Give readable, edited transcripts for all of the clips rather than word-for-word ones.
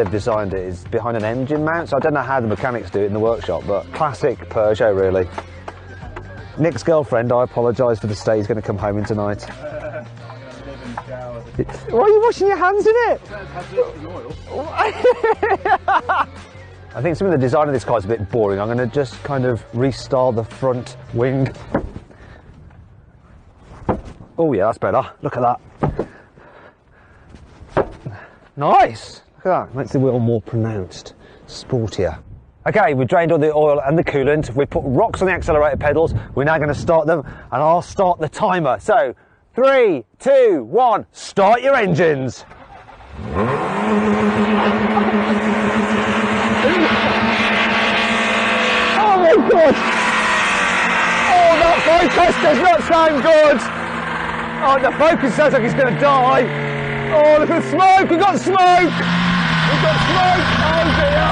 They've designed it is behind an engine mount, so I don't know how the mechanics do it in the workshop, but classic Peugeot really. Nick's girlfriend, I apologise for the state he's going to come home in tonight. Why are you washing your hands in it? I think some of the design of this car is a bit boring. I'm going to just kind of restyle the front wing. Oh yeah, that's better. Look at that. Nice! Look at that. Makes the wheel more pronounced, sportier. Okay, we've drained all the oil and the coolant. We've put rocks on the accelerator pedals. We're now going to start them, and I'll start the timer. So, 3, 2, 1, start your engines. Oh my God! Oh, that focus does not sound good. Oh, the focus sounds like it's going to die. Oh, look at the smoke! We've got smoke! We've got smoke! Oh dear!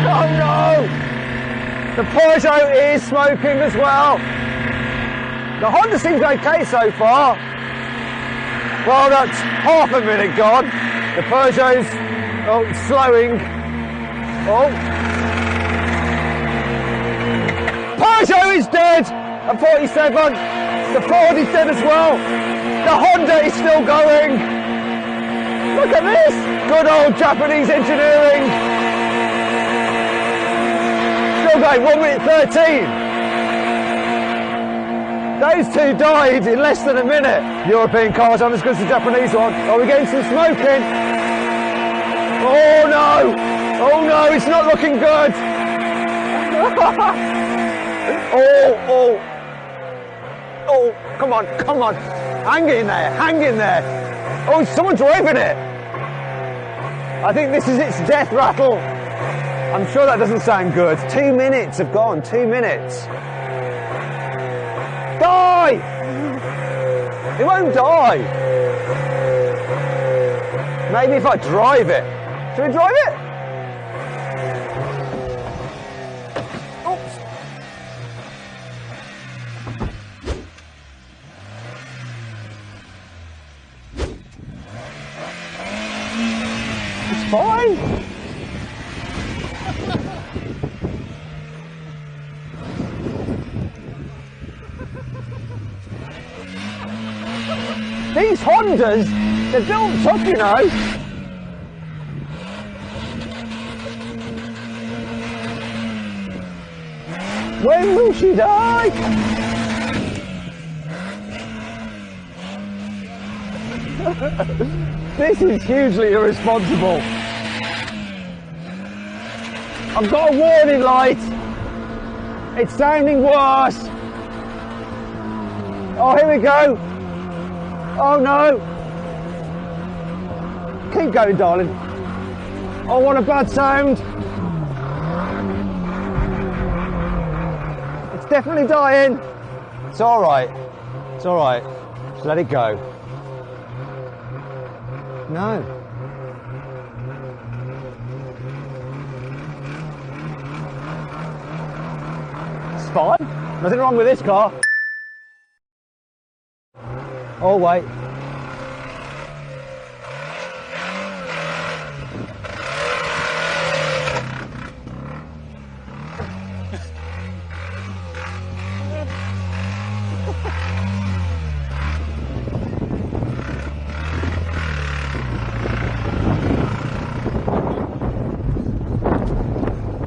Oh no! The Peugeot is smoking as well. The Honda seems okay so far. Well, that's half a minute gone. The Peugeot's slowing. Oh. Peugeot is dead at 47. The Ford is dead as well. The Honda is still going. Look at this. Good old Japanese engineering. Still going 1 minute 13. Those two died in less than a minute. European cars aren't as good as the Japanese one. Are we getting some smoking? Oh no! Oh no, it's not looking good! Oh, come on, come on. Hang in there, hang in there. Oh, is someone driving it? I think this is its death rattle. I'm sure that doesn't sound good. 2 minutes have gone, 2 minutes. Die! It won't die. Maybe if I drive it. Should we drive it? Oops. It's fine. These Hondas, they're built tough, you know. When will she die? This is hugely irresponsible. I've got a warning light. It's sounding worse. Oh, here we go. Oh no! Keep going, darling. Oh, what a bad sound! It's definitely dying. It's all right. It's all right. Just let it go. No. It's fine. Nothing wrong with this car. Oh wait.